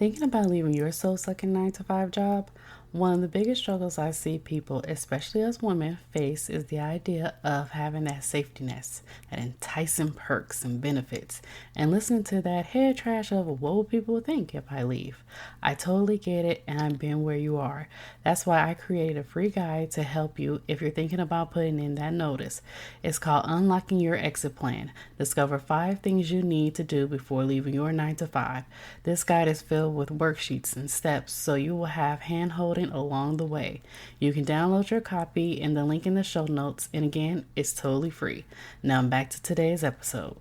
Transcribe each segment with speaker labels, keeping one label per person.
Speaker 1: Thinking about leaving your soul sucking 9 to 5 job? One of the biggest struggles I see people, especially as women, face is the idea of having that safety net, that enticing perks and benefits, and listening to that head trash of what will people think if I leave. I totally get it, and I've been where you are. That's why I created a free guide to help you if you're thinking about putting in that notice. It's called Unlocking Your Exit Plan. Discover 5 things you need to do before leaving your 9 to 5. This guide is filled with worksheets and steps so you will have hand holding along the way. You can download your copy in the link in the show notes, and again, it's totally free. Now back to today's episode.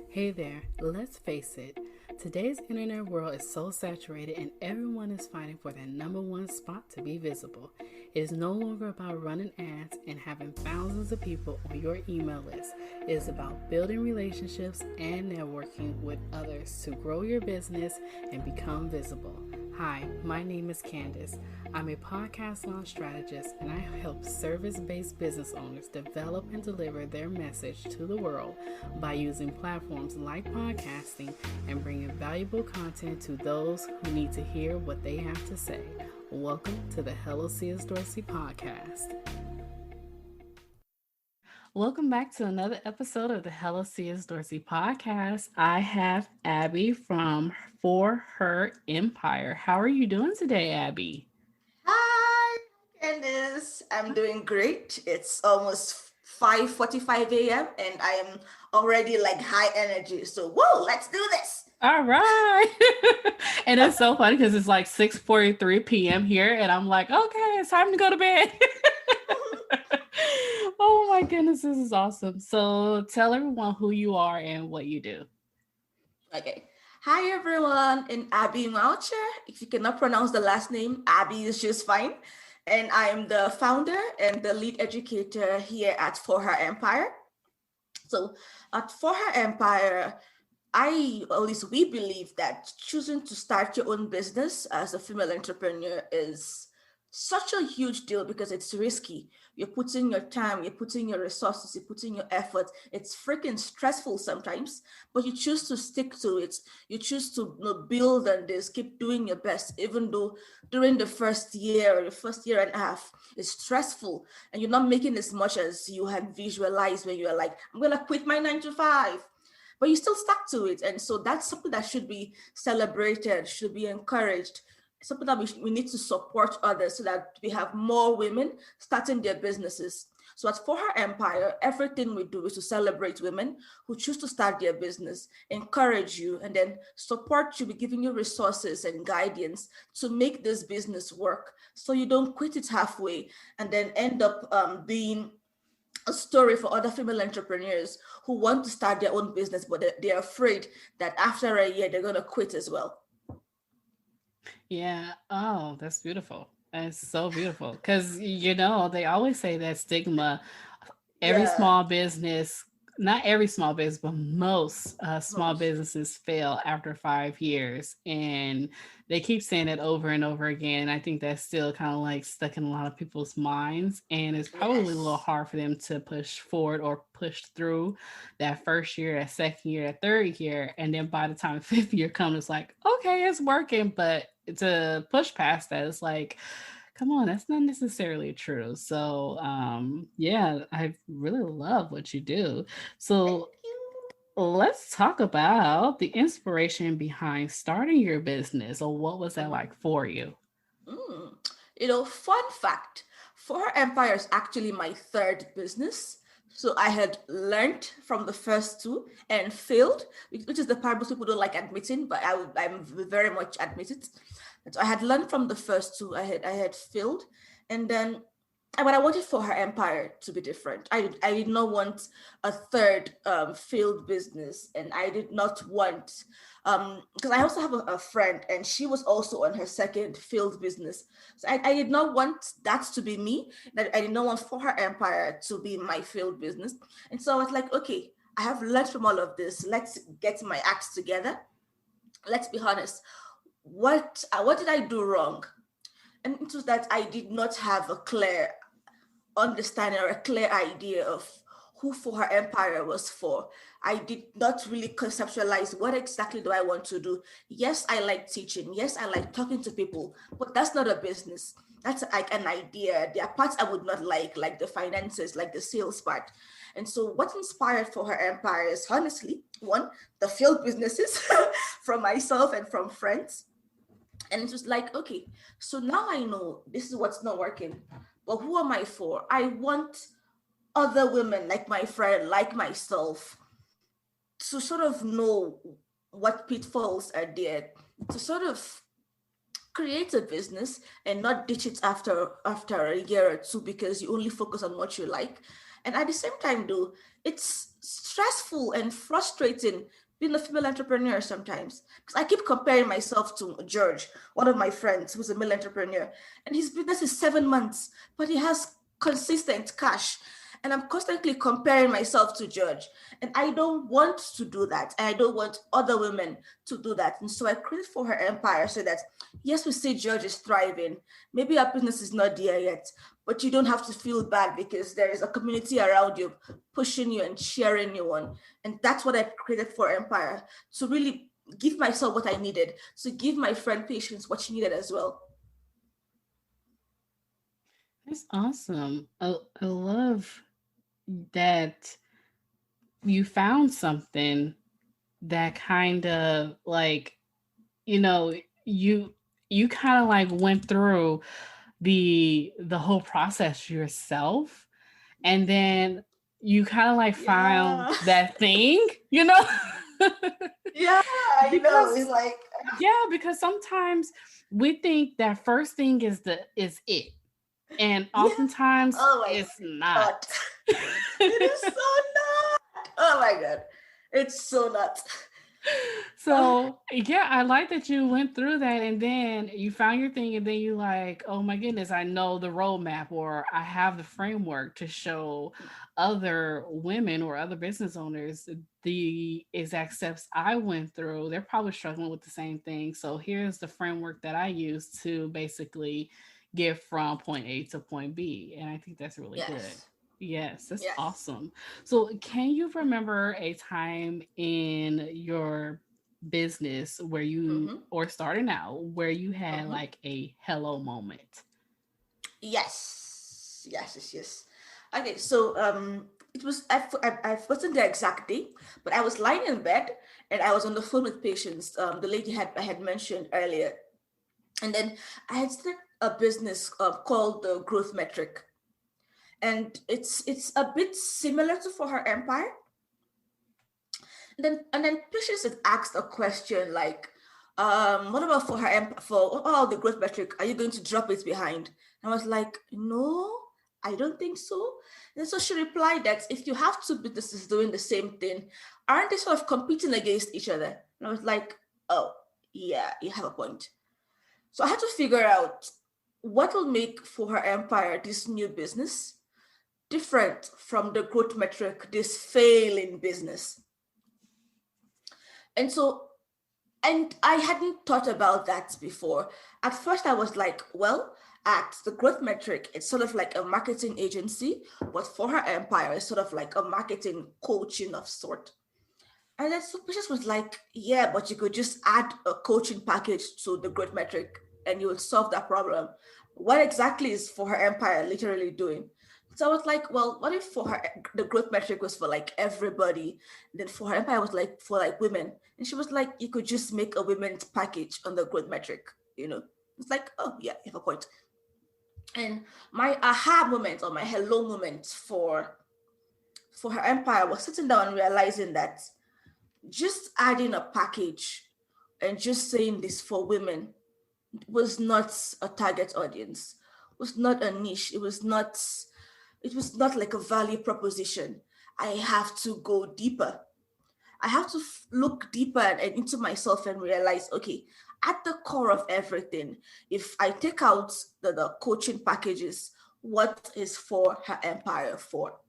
Speaker 1: Hey there, let's face it. Today's internet world is so saturated and everyone is fighting for that number one spot to be visible. It is no longer about running ads and having thousands of people on your email list. It is about building relationships and networking with others to grow your business and become visible. Hi, my name is Candice. I'm a podcast launch strategist and I help service-based business owners develop and deliver their message to the world by using platforms like podcasting and bringing valuable content to those who need to hear what they have to say. Welcome to the Hello C.S. Dorsey podcast. Welcome back to another episode of the Hello C.S. Dorsey podcast. I have Abbie from For Her Empire. How are you doing today, Abbie?
Speaker 2: Hi, Candice. I'm doing great. It's almost 5:45 a.m. and I am already like high energy. So, whoa, let's do this.
Speaker 1: All right. And it's so funny because it's like 6:43 p.m. here, and I'm like, okay, it's time to go to bed. Oh my goodness, this is awesome. So tell everyone who you are and what you do.
Speaker 2: Okay. Hi, everyone. And Abbie Nwaocha. If you cannot pronounce the last name, Abbie is just fine. And I am the founder and the lead educator here at For Her Empire. So, at For Her Empire, at least we believe that choosing to start your own business as a female entrepreneur is such a huge deal because it's risky. You're putting your time, you're putting your resources, you're putting your effort. It's freaking stressful sometimes, but you choose to stick to it. You choose to build on this, keep doing your best, even though during the first year or the first year and a half, it's stressful and you're not making as much as you had visualized when you were like, I'm going to quit my 9 to 5, but you still stuck to it. And so that's something that should be celebrated, should be encouraged, something that we need to support others so that we have more women starting their businesses. So as For Her Empire, everything we do is to celebrate women who choose to start their business, encourage you, and then support you with giving you resources and guidance to make this business work so you don't quit it halfway and then end up being a story for other female entrepreneurs who want to start their own business, but they're afraid that after a year, they're going to quit as well.
Speaker 1: Yeah. Oh, that's beautiful. That's so beautiful. Because, they always say that stigma, every
Speaker 2: Yeah,
Speaker 1: small business, not every small business, but most small
Speaker 2: most.
Speaker 1: businesses fail after 5 years. And they keep saying it over and over again. I think that's still kind of like stuck in a lot of people's minds. And it's probably a little
Speaker 2: Yes.
Speaker 1: hard for them to push forward or push through that first year, that second year, that third year. And then by the time the fifth year comes, it's like, okay, it's working. But to push past that, it's like, come on, that's not necessarily true. So, yeah, I really love what you do.
Speaker 2: Thank
Speaker 1: So,
Speaker 2: you.
Speaker 1: let's talk about the inspiration behind starting your business, or what was that
Speaker 2: Mhm.
Speaker 1: like for you?
Speaker 2: Mm. Fun fact, For Her Empire is actually my third business. So I had learned from the first two and failed, which is the part most people don't like admitting, but I'm very much admit it. And so I had learned from the first two. I had failed, and then but I wanted For Her Empire to be different. I did not want a third failed business, and I did not want because I also have a friend and she was also on her second failed business. So I did not want that to be me. That I did not want For Her Empire to be my failed business. And so I was like, okay, I have learned from all of this. Let's get my acts together. Let's be honest. What did I do wrong? And it was that I did not have a clear understanding or a clear idea of who For Her Empire was for. I did not really conceptualize what exactly do I want to do. Yes, I like teaching. Yes, I like talking to people, but that's not a business. That's like an idea. There are parts I would not like the finances, like the sales part. And so what inspired For Her Empire is honestly, one, the failed businesses from myself and from friends. And it was like, okay, so now I know this is what's not working. But who am I for? I want other women like my friend, like myself, to sort of know what pitfalls are there, to sort of create a business and not ditch it after a year or two because you only focus on what you like. And at the same time, though, it's stressful and frustrating being a female entrepreneur sometimes, because I keep comparing myself to George, one of my friends who's a male entrepreneur, and his business is 7 months, but he has consistent cash. And I'm constantly comparing myself to George. And I don't want to do that. And I don't want other women to do that. And so I created For Her Empire so that, yes, we see George is thriving. Maybe our business is not there yet, but you don't have to feel bad because there is a community around you pushing you and cheering you on. And that's what I created For Her Empire, to really give myself what I needed, to give my friend Patience what she needed as well.
Speaker 1: That's awesome. I love that you found something that kind of like, you know, you you kind of like went through the whole process yourself, and then you kind of like found
Speaker 2: Yeah.
Speaker 1: that thing, you know?
Speaker 2: Yeah, I know.
Speaker 1: Because
Speaker 2: It's like,
Speaker 1: yeah, because sometimes we think that first thing is it, and
Speaker 2: yeah.
Speaker 1: oftentimes
Speaker 2: Oh my
Speaker 1: it's not.
Speaker 2: God. It is so not. Oh my God. It's so not. Uh,
Speaker 1: So yeah, I like that you went through that, and then you found your thing, and then you like, oh my goodness, I know the roadmap, or I have the framework to show other women or other business owners the exact steps I went through. They're probably struggling with the same thing. So here's the framework that I use to basically get from point A to point B. And I think that's really good.
Speaker 2: yes.
Speaker 1: Yes, that's
Speaker 2: Yes.
Speaker 1: awesome. So, can you remember a time in your business where you,
Speaker 2: Mm-hmm.
Speaker 1: or starting out, where you had
Speaker 2: Mm-hmm.
Speaker 1: like a hello moment?
Speaker 2: Yes. Yes. Yes. Yes. Okay. So it was I've forgotten the exact day, but I was lying in bed and I was on the phone with Patience, the lady I had mentioned earlier, and then I had started a business called the Growth Metric, and it's a bit similar to For Her Empire. And then Patience had asked a question like, what about for what about the growth metric? Are you going to drop it behind? And I was like, no, I don't think so. And so she replied that if you have two businesses doing the same thing, aren't they sort of competing against each other? And I was like, oh, yeah, you have a point. So I had to figure out what will make For Her Empire, this new business, different from the growth metric, this failing business. And so, and I hadn't thought about that before. At first, I was like, well, at the growth metric, it's sort of like a marketing agency, but For Her Empire is sort of like a marketing coaching of sort. And then so Precious was like, yeah, but you could just add a coaching package to the growth metric and you will solve that problem. What exactly is For Her Empire literally doing? So I was like, well, what if For Her the growth metric was for like everybody? Then For Her Empire was like for like women. And she was like, you could just make a women's package on the growth metric, you know. It's like, oh yeah, you have a point. And my aha moment or my hello moment for Her Empire was sitting down and realizing that just adding a package and just saying this for women was not a target audience, was not a niche, it was not like a value proposition. I have to go deeper. I have to look deeper and into myself and realize, okay, at the core of everything, if I take out the coaching packages, what is For Her Empire for?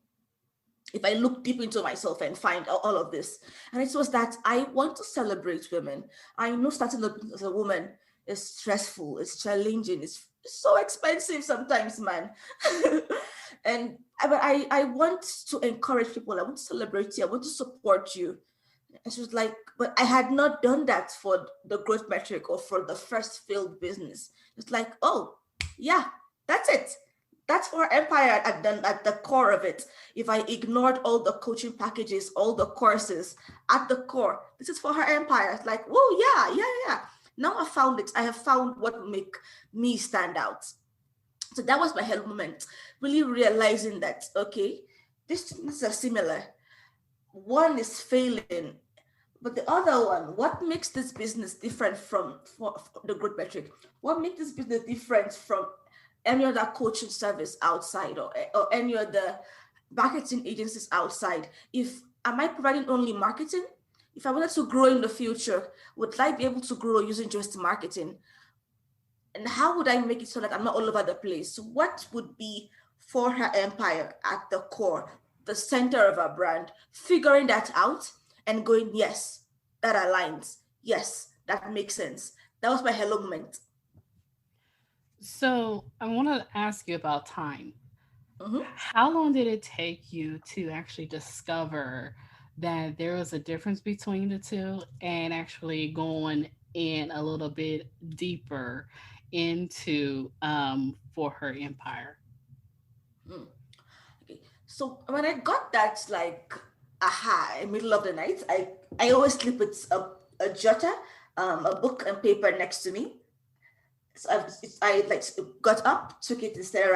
Speaker 2: If I look deep into myself and find all of this. And it was that I want to celebrate women. I know starting a business as a woman is stressful, it's challenging, it's so expensive sometimes, man. But I want to encourage people. I want to celebrate you. I want to support you. And she was like, but I had not done that for the growth metric or for the first failed business. It's like, oh, yeah, that's it. That's for empire at the core of it. If I ignored all the coaching packages, all the courses at the core, this is for her empire. It's like, whoa, yeah. Now I found it. I have found what will make me stand out. So that was my hello moment. Really realizing that, okay, these are similar. One is failing, but the other one, what makes this business different from the growth metric? What makes this business different from any other coaching service outside, or any other marketing agencies outside? If am I providing only marketing? If I wanted to grow in the future, would I be able to grow using just marketing? And how would I make it so that I'm not all over the place? So what would be for her empire at the core, the center of our brand? Figuring that out and going, yes, that aligns. Yes, that makes sense. That was my hello moment.
Speaker 1: So I want to ask you about time.
Speaker 2: Mhm.
Speaker 1: How long did it take you to actually discover that there was a difference between the two and actually going in a little bit deeper into for her empire?
Speaker 2: Mm. Okay. So when I got that, like, aha, in middle of the night, I always sleep with a jotter, a book and paper next to me. So I like got up, took it, instead of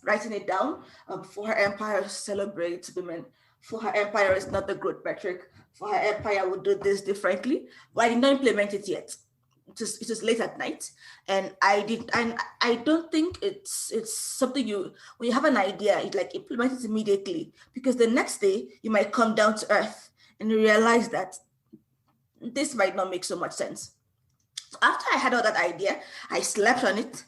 Speaker 2: writing it down. For her empire to celebrate women. For her empire is not the growth metric. For her empire would do this differently. But I did not implement it yet. It was late at night, and I don't think it's something you, when you have an idea, you like implement it immediately, because the next day you might come down to earth and you realize that this might not make so much sense. So after I had all that idea, I slept on it.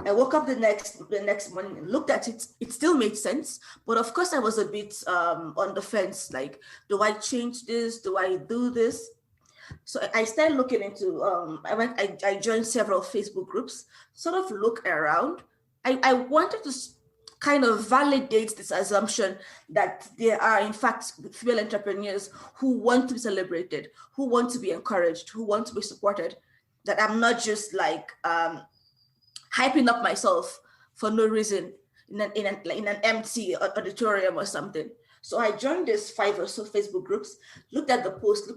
Speaker 2: I woke up the next morning and looked at it. It still made sense, but of course I was a bit on the fence. Like, do I change this? Do I do this? So I started looking into. I joined several Facebook groups. Sort of look around. I wanted to kind of validate this assumption that there are in fact female entrepreneurs who want to be celebrated, who want to be encouraged, who want to be supported. That I'm not just like hyping up myself for no reason in an empty auditorium or something. So I joined this 5 or so Facebook groups, looked at the post,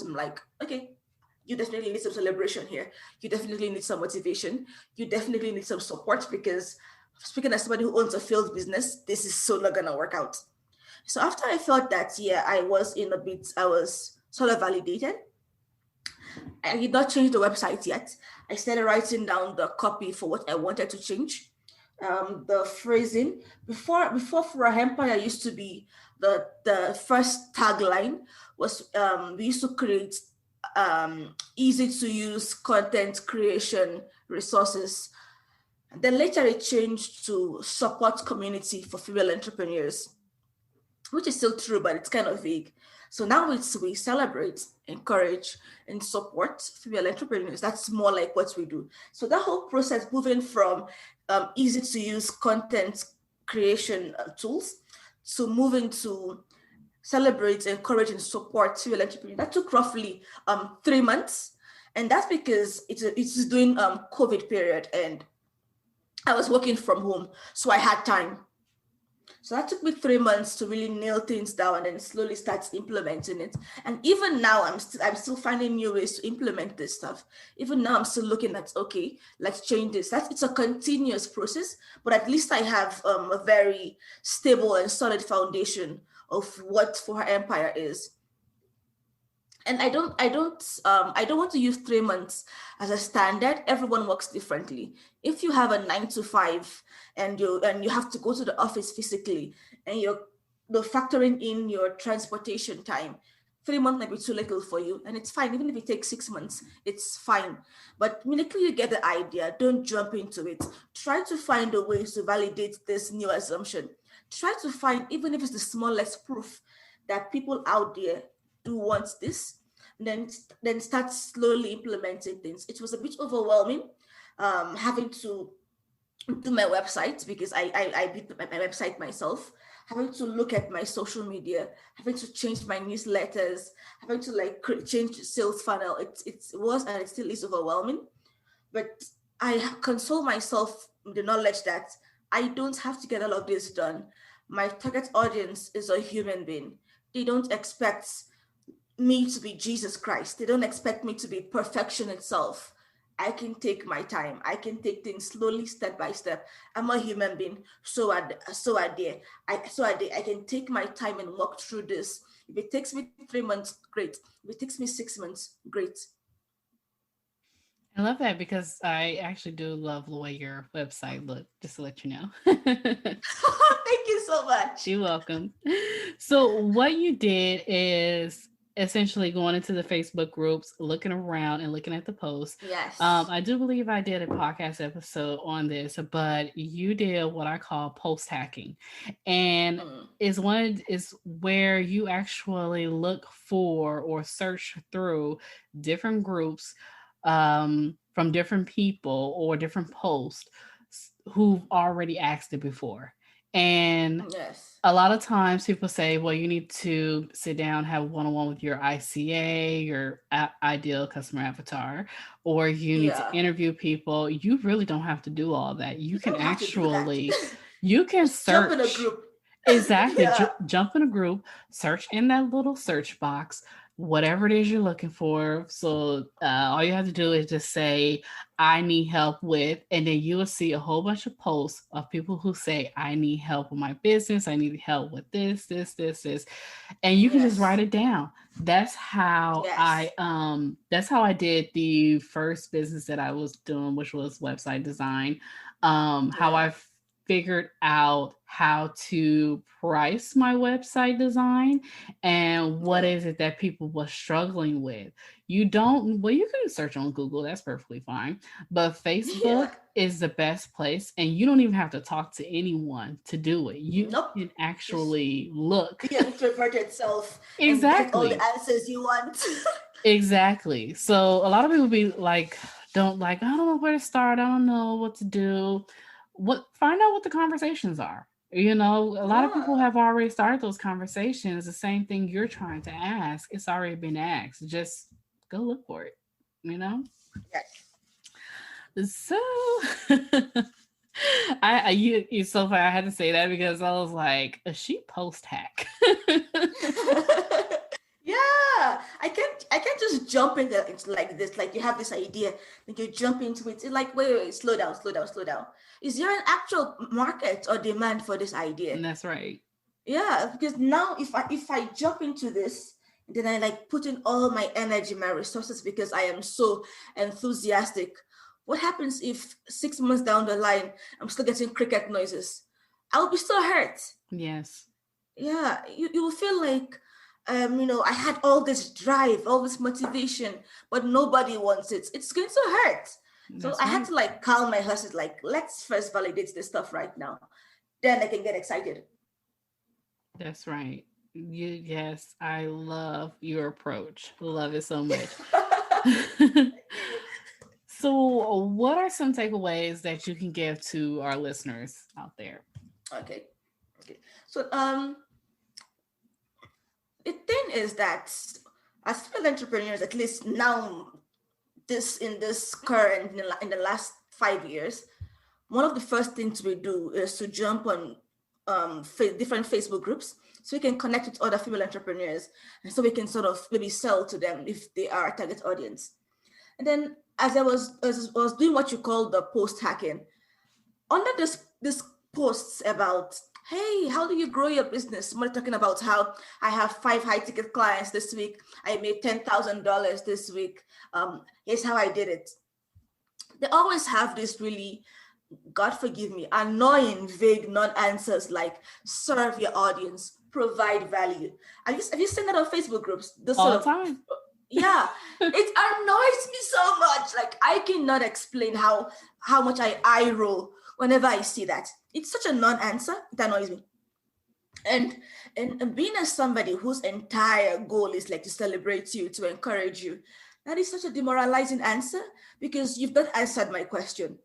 Speaker 2: I'm like, okay, you definitely need some celebration here. You definitely need some motivation. You definitely need some support, because speaking as somebody who owns a failed business, this is so not gonna work out. So after I felt that, yeah, I was sort of validated. I did not change the website yet. I started writing down the copy for what I wanted to change. The phrasing before for a empire used to be the first tagline was, we used to create easy to use content creation resources. Then later it changed to support community for female entrepreneurs, which is still true, but it's kind of vague. So now we celebrate, encourage, and support female entrepreneurs. That's more like what we do. So that whole process, moving from easy to use content creation tools to moving to celebrate, encourage, and support female entrepreneurs, that took roughly 3 months. And that's because it's during COVID period, and I was working from home, so I had time. So that took me 3 months to really nail things down and then slowly start implementing it. And even now, I'm still finding new ways to implement this stuff. Even now, I'm still looking at, okay, let's change this. It's a continuous process, but at least I have a very stable and solid foundation of what For Her Empire is. And I don't want to use 3 months as a standard. Everyone works differently. If you have a 9 to 5 and you have to go to the office physically, and you're factoring in your transportation time, 3 months might be too little for you, and it's fine. Even if it takes 6 months, it's fine. But immediately you get the idea, don't jump into it. Try to find a way to validate this new assumption. Try to find, even if it's the smallest proof, that people out there do want this, and then start slowly implementing things. It was a bit overwhelming, having to do my website because I built my website myself, having to look at my social media, having to change my newsletters, having to like change the sales funnel. It was and it still is overwhelming, but I console myself with the knowledge that I don't have to get all of this done. My target audience is a human being. They don't expect me to be Jesus Christ. They don't expect me to be perfection itself. I can take my time. I can take things slowly, step by step. I'm a human being. So are they. I can take my time and walk through this. If it takes me 3 months, great. If it takes me 6 months, great.
Speaker 1: I love that because I actually do love the way your website look, just to let you know.
Speaker 2: Thank you so much.
Speaker 1: You're welcome. So, what you did is essentially going into the Facebook groups, looking around and looking at the posts.
Speaker 2: Yes.
Speaker 1: I do believe I did a podcast episode on this, but you did what I call post hacking, and
Speaker 2: Mm,
Speaker 1: is where you actually look for or search through different groups from different people or different posts who've already asked it before. And
Speaker 2: yes.
Speaker 1: a lot of times people say, well, you need to sit down, have a one on one with your ICA, your ideal customer avatar, or you need to
Speaker 2: Yeah.
Speaker 1: interview people. You really don't have to do all that. You
Speaker 2: You
Speaker 1: can
Speaker 2: don't have to do that.
Speaker 1: you can
Speaker 2: Just jump in a
Speaker 1: search.
Speaker 2: group.
Speaker 1: Exactly.
Speaker 2: Yeah.
Speaker 1: Jump in a group, search in that little search box, whatever it is you're looking for. So all you have to do is just say, I need help with, and then you will see a whole bunch of posts of people who say, I need help with my business. I need help with this. And you can just write
Speaker 2: Yes.
Speaker 1: it down.
Speaker 2: Yes.
Speaker 1: That's how I did the first business that I was doing, which was website design. How
Speaker 2: Yeah.
Speaker 1: I figured out how to price my website design and what
Speaker 2: Yeah.
Speaker 1: is it that people were struggling with. You don't, well, you can search on Google, that's perfectly fine. But Facebook
Speaker 2: Yeah.
Speaker 1: is the best place, and you don't even have to talk to anyone to do it. You
Speaker 2: Nope.
Speaker 1: can
Speaker 2: Just
Speaker 1: actually look.
Speaker 2: be an introverted self and get all the
Speaker 1: Exactly.
Speaker 2: answers you want.
Speaker 1: Exactly. So a lot of people be like, don't like, I don't know where to start. I don't know what to do. What find out what the conversations are. You know, a lot of people
Speaker 2: Yeah.
Speaker 1: have already started those conversations. The same thing you're trying to ask, it's already been asked. Just go look for it, you know?
Speaker 2: Yes.
Speaker 1: So you so far I had to say that because I was like, is she post hack?
Speaker 2: Yeah, I can't just jump into like this. Like you have this idea, then you jump into it. It's like wait, slow down, slow down, slow down. Is there an actual market or demand for this idea?
Speaker 1: And that's right.
Speaker 2: Yeah, because now if I jump into this, then I like put in all my energy, my resources because I am so enthusiastic. What happens if 6 months down the line I'm still getting cricket noises? I'll be so hurt.
Speaker 1: Yes.
Speaker 2: Yeah, you will feel like I had all this drive, all this motivation, but nobody wants it. It's going to hurt. So
Speaker 1: That's
Speaker 2: I had
Speaker 1: right.
Speaker 2: to like calm my horses, like, let's first validate this stuff right now. Then I can get excited.
Speaker 1: That's right. Yes, I love your approach. Love it so much. So, what are some takeaways that you can give to our listeners out there?
Speaker 2: Okay. Okay. So the thing is that as female entrepreneurs, at least now, this in this current in the last 5 years, one of the first things we do is to jump on different Facebook groups so we can connect with other female entrepreneurs and so we can sort of maybe sell to them if they are a target audience. And then as I was doing what you call the post hacking, under this posts about, hey, how do you grow your business? Somebody talking about how I have 5 high ticket clients this week. I made $10,000 this week. Here's how I did it. They always have this really, God forgive me, annoying, vague non-answers like serve your audience, provide value. Have you seen that on Facebook groups? This
Speaker 1: All
Speaker 2: sort
Speaker 1: the
Speaker 2: of,
Speaker 1: time.
Speaker 2: yeah, it annoys me so much. Like I cannot explain how much I eye roll whenever I see that. It's such a non-answer. It annoys me. And and being as somebody whose entire goal is like to celebrate you, to encourage you, That is such a demoralizing answer because you've not answered my question.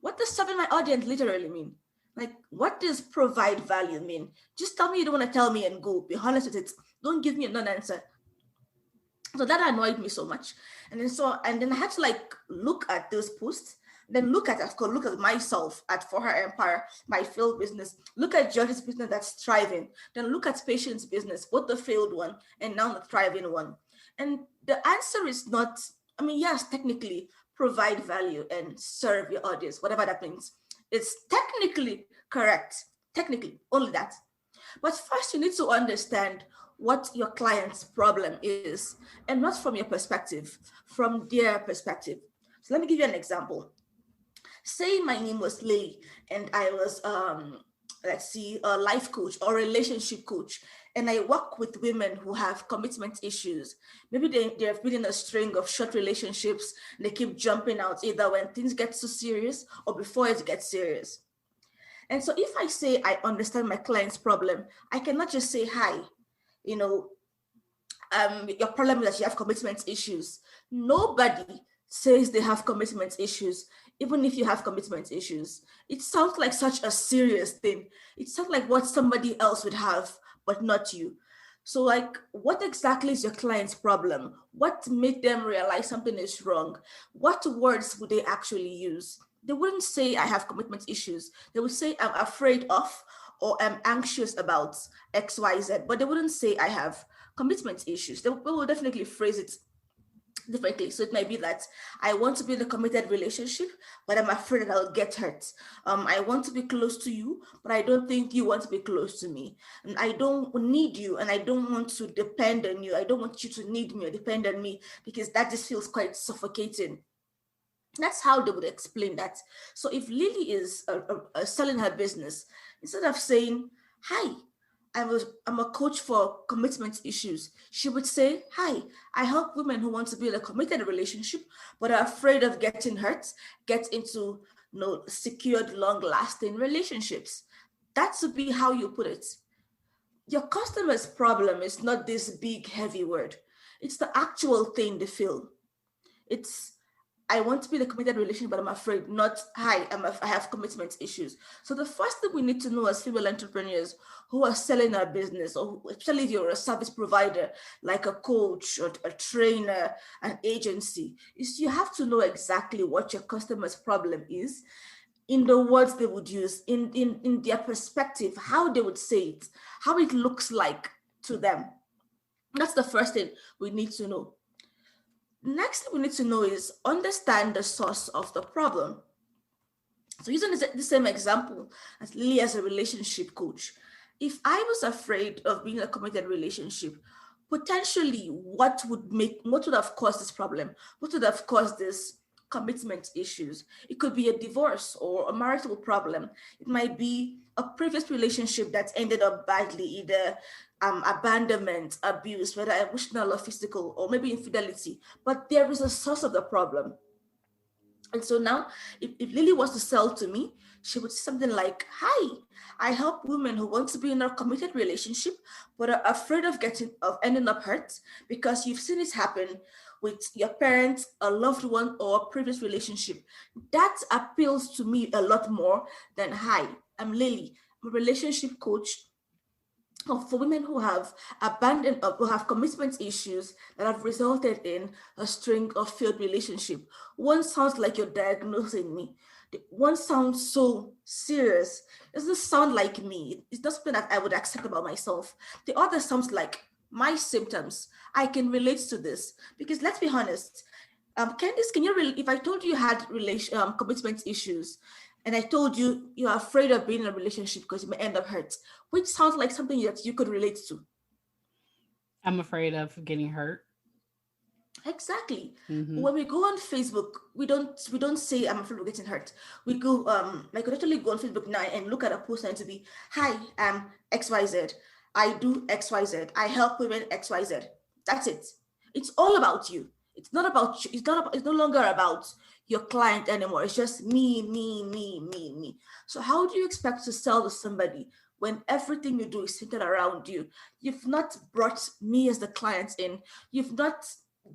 Speaker 2: What does serving my audience literally mean? Like, what does provide value mean? Just tell me you don't want to tell me and go. Be honest with it. Don't give me a non-answer. So that annoyed me so much. And then I had to like look at those posts, then look at, of course, look at myself at For Her Empire, my failed business, look at George's business that's thriving, then look at Patient's business, both the failed one and now the thriving one. And the answer is not, I mean, yes, technically provide value and serve your audience, whatever that means. It's technically correct. Technically, only that. But first, you need to understand what your client's problem is, and not from your perspective, from their perspective. So let me give you an example. Say my name was Lily, and I was, let's see, a life coach or relationship coach, and I work with women who have commitment issues. Maybe they have been in a string of short relationships, and they keep jumping out either when things get too serious or before it gets serious. And so if I say I understand my client's problem, I cannot just say, hi, you know, your problem is that you have commitment issues. Nobody says they have commitment issues, even if you have commitment issues. It sounds like such a serious thing. It sounds like what somebody else would have, but not you. So, like, what exactly is your client's problem? What made them realize something is wrong? What words would they actually use? They wouldn't say, I have commitment issues. They would say, I'm afraid of, or I'm anxious about XYZ, but they wouldn't say, I have commitment issues. They will definitely phrase it differently. So it might be that I want to be in a committed relationship, but I'm afraid that I'll get hurt. I want to be close to you, but I don't think you want to be close to me. And I don't need you, and I don't want to depend on you. I don't want you to need me or depend on me because that just feels quite suffocating. That's how they would explain that. So if Lily is selling her business, instead of saying, hi, I'm a coach for commitment issues, she would say, hi, I help women who want to be in a committed relationship, but are afraid of getting hurt, get into secured, long-lasting relationships. That would be how you put it. Your customer's problem is not this big, heavy word. It's the actual thing they feel. It's, I want to be in a committed relationship, but I'm afraid. Not, hi, I have commitment issues. So the first thing we need to know as female entrepreneurs who are selling our business, or especially if you're a service provider, like a coach or a trainer, an agency, is you have to know exactly what your customer's problem is in the words they would use, in their perspective, how they would say it, how it looks like to them. That's the first thing we need to know. Next thing we need to know is understand the source of the problem. So using the same example as Lily as a relationship coach, if I was afraid of being in a committed relationship, potentially what would have caused this problem? What would have caused this commitment issues? It could be a divorce or a marital problem. It might be a previous relationship that ended up badly, either abandonment, abuse, whether emotional or physical, or maybe infidelity. But there is a source of the problem. And so now, if Lily was to sell to me, she would say something like, hi, I help women who want to be in a committed relationship, but are afraid of ending up hurt because you've seen it happen with your parents, a loved one, or a previous relationship. That appeals to me a lot more than, hi, I'm Lily, I'm a relationship coach for women who have abandoned or who have commitment issues that have resulted in a string of failed relationship. One sounds like you're diagnosing me. One sounds so serious. It doesn't sound like me. It's not something that I would accept about myself. The other sounds like my symptoms. I can relate to this because let's be honest. Candice, if I told you had commitment issues, and I told you you're afraid of being in a relationship because you may end up hurt, which sounds like something that you could relate to.
Speaker 1: I'm afraid of getting hurt.
Speaker 2: Exactly.
Speaker 1: Mm-hmm.
Speaker 2: When we go on Facebook, we don't say I'm afraid of getting hurt. We go I could actually go on Facebook now and look at a post and to be, hi, I'm XYZ. I do XYZ. I help women XYZ. That's it. It's all about you. It's not about you. It's no longer about your client anymore. It's just me, me, me, me, me. So how do you expect to sell to somebody when everything you do is centered around you? You've not brought me as the client in. You've not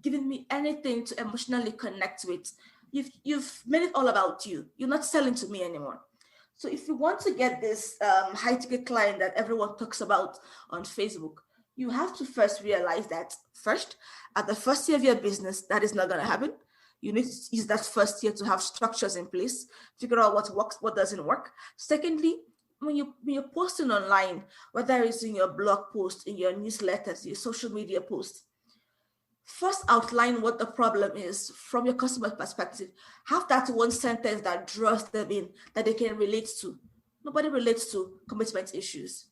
Speaker 2: giving me anything to emotionally connect with. You've made it all about you. You're not selling to me anymore. So if you want to get this high ticket client that everyone talks about on Facebook, you have to first realize that first, at the first year of your business, that is not going to happen. You need to use that first year to have structures in place, figure out what works, what doesn't work. Secondly, when you're posting online, whether it's in your blog post, in your newsletters, your social media posts, first outline what the problem is from your customer perspective. Have that one sentence that draws them in, that they can relate to. Nobody relates to commitment issues.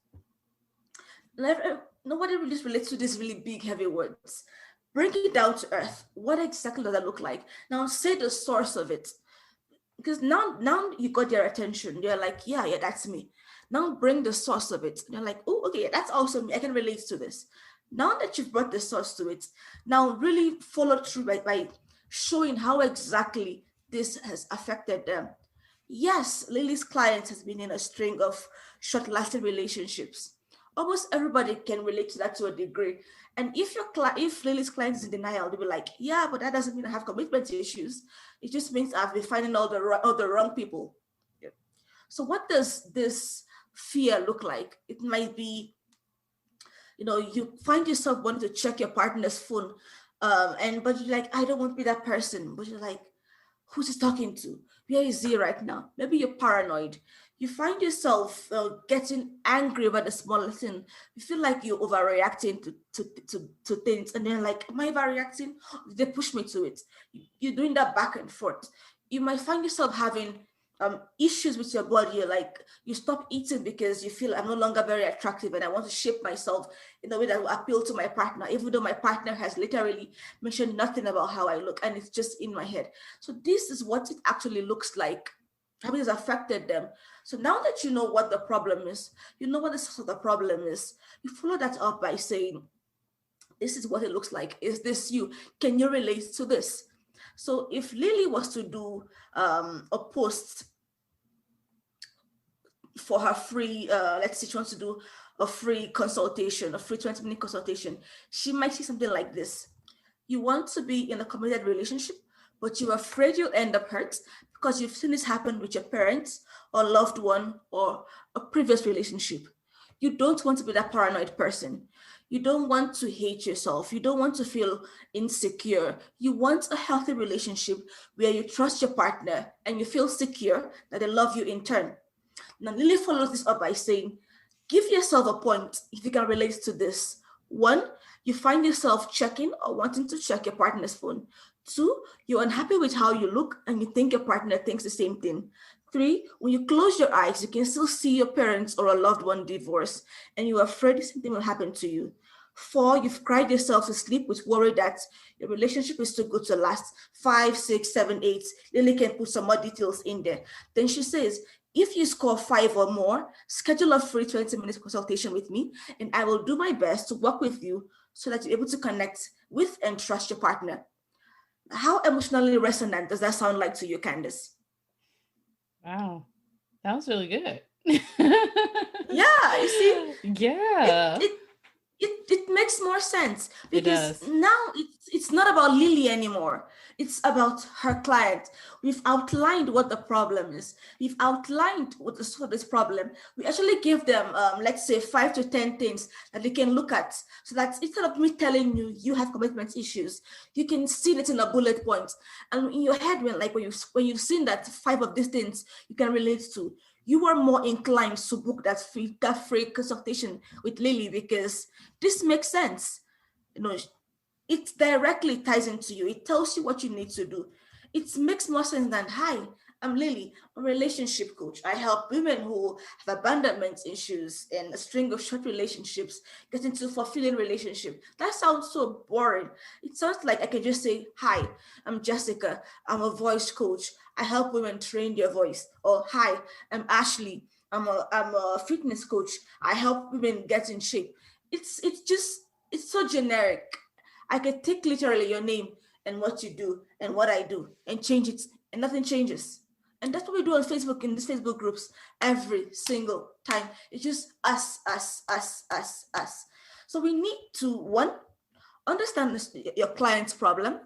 Speaker 2: Nobody really relates to these really big, heavy words. Bring it down to earth. What exactly does that look like? Now say the source of it. Because now you got their attention. They're like, yeah, that's me. Now bring the source of it. They're like, oh, okay, that's awesome. I can relate to this. Now that you've brought the source to it, now really follow through by showing how exactly this has affected them. Yes, Lily's client has been in a string of short-lasting relationships. Almost everybody can relate to that to a degree. And if Lily's client is in denial, they'll be like, yeah, but that doesn't mean I have commitment issues. It just means I've been finding all the wrong people. Yeah. So what does this fear look like? It might be, you find yourself wanting to check your partner's phone, but you're like, I don't want to be that person. But you're like, who's he talking to? Where is he right now? Maybe you're paranoid. You find yourself getting angry about the smallest thing. You feel like you're overreacting to things, and then like, am I overreacting? Did they push me to it? You're doing that back and forth. You might find yourself having issues with your body. Like you stop eating because you feel I'm no longer very attractive and I want to shape myself in a way that will appeal to my partner, even though my partner has literally mentioned nothing about how I look and it's just in my head. So this is what it actually looks like, how it has affected them. So now that you know what the problem is, you know what the source of the problem is, you follow that up by saying, this is what it looks like. Is this you? Can you relate to this? So if Lily was to do a post for her free, let's say she wants to do a free consultation, a free 20-minute consultation, she might say something like this. You want to be in a committed relationship, but you're afraid you'll end up hurt because you've seen this happen with your parents or loved one or a previous relationship. You don't want to be that paranoid person. You don't want to hate yourself. You don't want to feel insecure. You want a healthy relationship where you trust your partner and you feel secure that they love you in turn. Now, Lily follows this up by saying, give yourself a point if you can relate to this. One, you find yourself checking or wanting to check your partner's phone. Two, you're unhappy with how you look and you think your partner thinks the same thing. Three, when you close your eyes, you can still see your parents or a loved one divorce and you're afraid the same thing will happen to you. Four, you've cried yourself to sleep with worry that your relationship is too good to last. 5, 6, 7, 8. Lily can put some more details in there. Then she says, if you score 5 or more, schedule a free 20-minute consultation with me, and I will do my best to work with you so that you're able to connect with and trust your partner. How emotionally resonant does that sound like to you, Candice?
Speaker 1: Wow. That was really good.
Speaker 2: Yeah, you see, it
Speaker 1: Yeah.
Speaker 2: it it makes more sense
Speaker 1: It
Speaker 2: because
Speaker 1: does.
Speaker 2: now it's not about Lily anymore. It's about her client. We've outlined what the problem is. We've outlined what the source of this problem. We actually give them, let's say, 5 to 10 things that they can look at, so that instead of me telling you you have commitment issues, you can see it in a bullet point, and in your head, when you've seen that 5 of these things you can relate to, you are more inclined to book that free consultation with Lily because this makes sense. You know, it directly ties into you. It tells you what you need to do. It makes more sense than, hi, I'm Lily, a relationship coach. I help women who have abandonment issues and a string of short relationships get into fulfilling relationship. That sounds so boring. It sounds like I can just say, hi, I'm Jessica. I'm a voice coach. I help women train their voice. Or, hi, I'm Ashley. I'm a fitness coach. I help women get in shape. It's so generic. I could take literally your name and what you do and what I do and change it, and nothing changes. And that's what we do on Facebook, in these Facebook groups, every single time. It's just us, us, us, us, us. So we need to, one, understand your client's problem,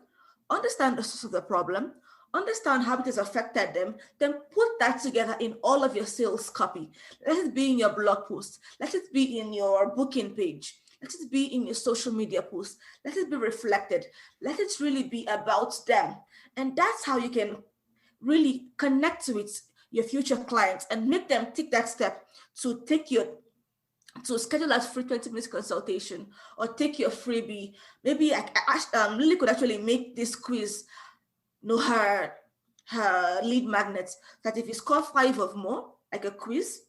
Speaker 2: understand the source of the problem, understand how it has affected them, then put that together in all of your sales copy. Let it be in your blog post, let it be in your booking page, let it be in your social media post, let it be reflected, let it really be about them. And that's how you can really connect with your future clients and make them take that step to schedule that free 20 minutes consultation or take your freebie. Maybe Lily could actually make this quiz know her lead magnets, that if you score 5 or more, like a quiz,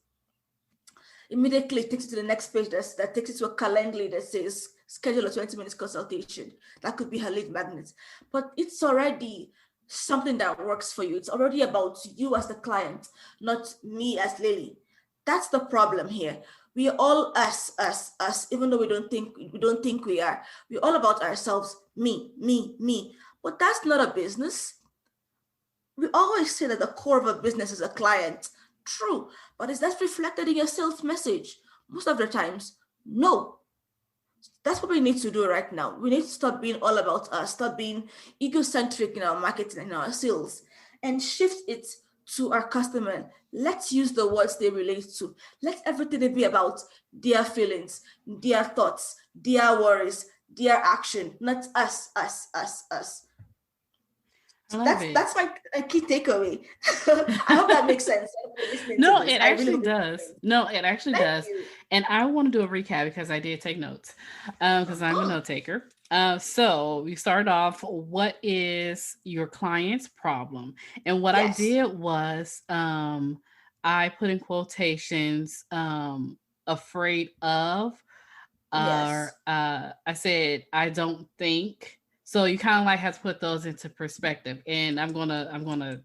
Speaker 2: immediately takes you to the next page that takes you to a calendar that says schedule a 20 minutes consultation. That could be her lead magnet. But it's already something that works for you. It's already about you as the client, not me as Lily. That's the problem here. We are all us, even though we don't think we are. We're all about ourselves, me. But that's not a business. We always say that the core of a business is a client. True, but is that reflected in your sales message? Most of the times, no. That's what we need to do right now. We need to stop being all about us, stop being egocentric in our marketing and our sales, and shift it to our customer. Let's use the words they relate to. Let everything be about their feelings, their thoughts, their worries, their action, not us.
Speaker 1: I love it.
Speaker 2: That's my key takeaway. I hope that makes sense.
Speaker 1: No, it actually does. No, it actually
Speaker 2: Thank
Speaker 1: does.
Speaker 2: you.
Speaker 1: And I want to do a recap because I did take notes because I'm a note taker. So we started off, what is your client's problem? And what I
Speaker 2: Yes.
Speaker 1: did was I put in quotations, afraid of, or
Speaker 2: Yes.
Speaker 1: I said, I don't think. So you kind of like have to put those into perspective. And I'm gonna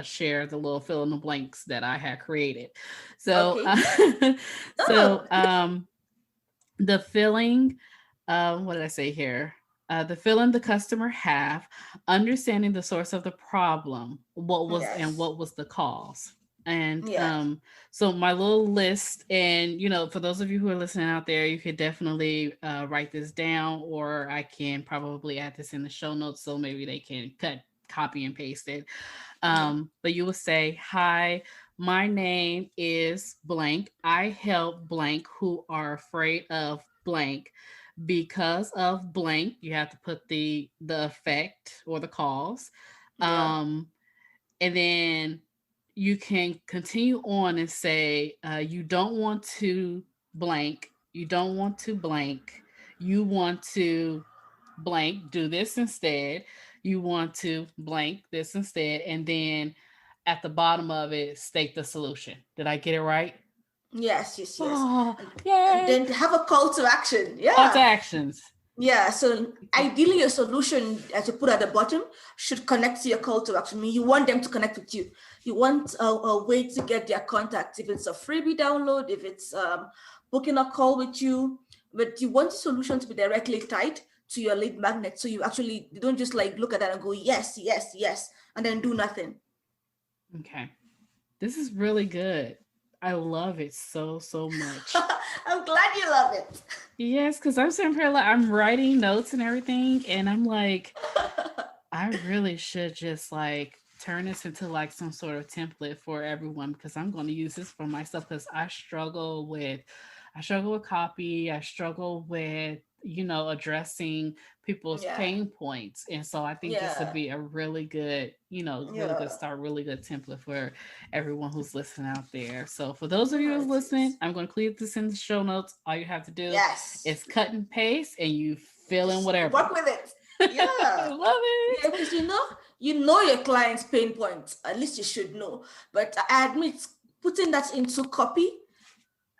Speaker 1: share the little fill in the blanks that I had created. So
Speaker 2: Okay.
Speaker 1: so
Speaker 2: Oh,
Speaker 1: the feeling, what did I say here? The feeling the customer have, understanding the source of the problem,
Speaker 2: yes.
Speaker 1: what was the cause. And
Speaker 2: Yes.
Speaker 1: so my little list, and for those of you who are listening out there, you could definitely write this down, or I can probably add this in the show notes so maybe they can copy and paste it.
Speaker 2: Mm-hmm.
Speaker 1: But you will say, "Hi, my name is blank. I help blank who are afraid of blank because of blank." You have to put the effect or the cause.
Speaker 2: Yeah.
Speaker 1: Um, and then you can continue on and say, you don't want to blank. You don't want to blank. You want to blank, do this instead. You want to blank this instead. And then at the bottom of it, state the solution. Did I get it right?
Speaker 2: Yes.
Speaker 1: Oh,
Speaker 2: And
Speaker 1: yay.
Speaker 2: then have a call to action.
Speaker 1: Call to
Speaker 2: Yeah.
Speaker 1: actions.
Speaker 2: Yeah. So ideally, your solution, as you put at the bottom, should connect to your call to action. I mean, you want them to connect with you. You want a way to get their contact. If it's a freebie download, if it's booking a call with you, but you want the solution to be directly tied to your lead magnet. So you don't just like look at that and go, yes, and then do nothing.
Speaker 1: Okay. This is really good. I love it so much.
Speaker 2: I'm glad you love it.
Speaker 1: Yes, because I'm sitting here like I'm writing notes and everything, and I'm like, I really should just like turn this into like some sort of template for everyone because I'm going to use this for myself because I struggle with copy. I struggle with addressing people's
Speaker 2: Yeah.
Speaker 1: pain points, and so I think this would
Speaker 2: Yeah.
Speaker 1: be a really good really good
Speaker 2: Yeah.
Speaker 1: start, really good template for everyone who's listening out there. So for those of you
Speaker 2: Yeah,
Speaker 1: who's
Speaker 2: it
Speaker 1: listening,
Speaker 2: is.
Speaker 1: I'm going to include this in the show notes. All you have to do
Speaker 2: Yes.
Speaker 1: is cut and paste, and you fill in
Speaker 2: Just
Speaker 1: whatever.
Speaker 2: work with it.
Speaker 1: I
Speaker 2: Yeah.
Speaker 1: love
Speaker 2: Yeah,
Speaker 1: it.
Speaker 2: because you know your client's pain points. At least you should know. But I admit, putting that into copy,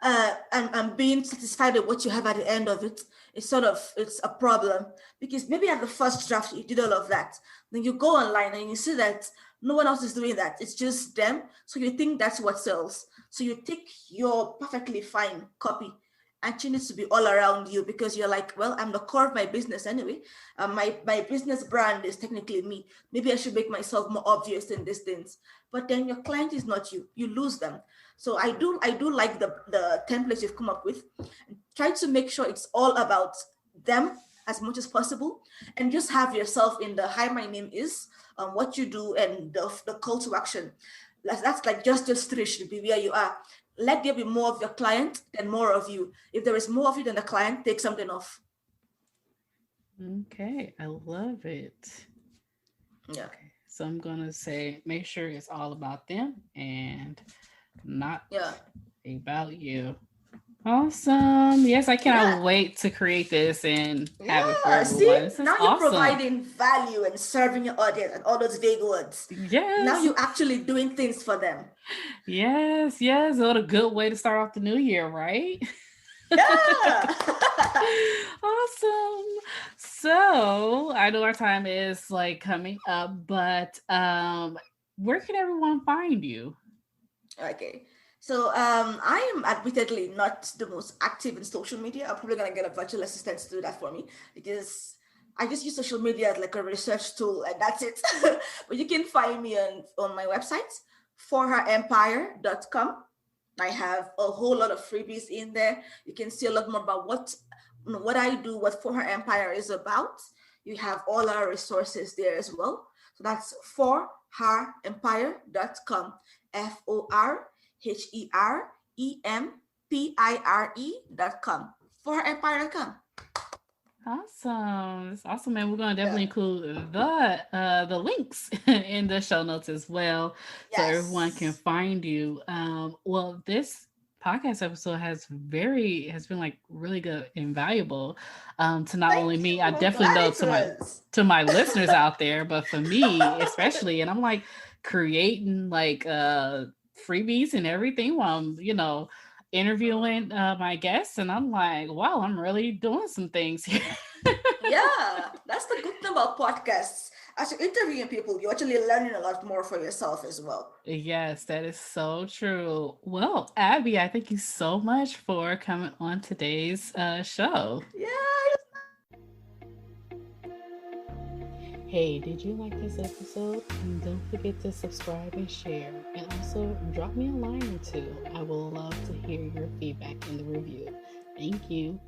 Speaker 2: and being satisfied with what you have at the end of it is it's a problem, because maybe at the first draft you did all of that, then you go online and you see that no one else is doing that, it's just them, so you think that's what sells, so you take your perfectly fine copy and change it to be all around you, because you're like, well, I'm the core of my business anyway. My business brand is technically me. Maybe I should make myself more obvious in these things. But then your client is not you. You lose them. So I do like the templates you've come up with. Try to make sure it's all about them as much as possible, and just have yourself in the hi, my name is, what you do, and the call to action. That's like just three should be where you are. Let there be more of your client than more of you. If there is more of you than the client, take something off.
Speaker 1: Okay, I love it.
Speaker 2: Yeah.
Speaker 1: Okay, so I'm gonna say make sure it's all about them and not
Speaker 2: Yeah.
Speaker 1: about you. Awesome. Yes, I
Speaker 2: Yeah.
Speaker 1: cannot wait to create this and have it for
Speaker 2: Yeah. See,
Speaker 1: everyone. This is
Speaker 2: now you're
Speaker 1: awesome.
Speaker 2: providing value and serving your audience and all those vague words. Now
Speaker 1: Yes.
Speaker 2: you're actually doing things for them.
Speaker 1: Yes, yes. What a good way to start off the new year, right?
Speaker 2: Yeah.
Speaker 1: Awesome. So I know our time is like coming up, but where can everyone find you?
Speaker 2: Okay. So I am admittedly not the most active in social media. I'm probably gonna get a virtual assistant to do that for me because I just use social media as like a research tool and that's it. But you can find me on my website, forherempire.com. I have a whole lot of freebies in there. You can see a lot more about what I do, what For Her Empire is about. You have all our resources there as well. So that's forherempire.com. FORHEREMPIRE.com. ForHerEmpire.com.
Speaker 1: Awesome. It's awesome, man. We're gonna
Speaker 2: Yeah.
Speaker 1: definitely include the links in the show notes as well, so everyone can
Speaker 2: Yes.
Speaker 1: find you. Well, this podcast episode has been like really good and valuable to not
Speaker 2: Thank
Speaker 1: only me, I
Speaker 2: you. I'm
Speaker 1: definitely
Speaker 2: glad
Speaker 1: know
Speaker 2: it was.
Speaker 1: to my listeners out there, but for me especially. And I'm like creating like freebies and everything while I'm, interviewing my guests, and I'm like, wow, I'm really doing some things here.
Speaker 2: Yeah, that's the good thing about podcasts. As you're interviewing people, you're actually learning a lot more for yourself as well.
Speaker 1: Yes, that is so true. Well, Abby, I thank you so much for coming on today's show.
Speaker 2: Yeah.
Speaker 1: Hey, did you like this episode? Don't forget to subscribe and share. And also drop me a line or two. I will love to hear your feedback in the review. Thank you.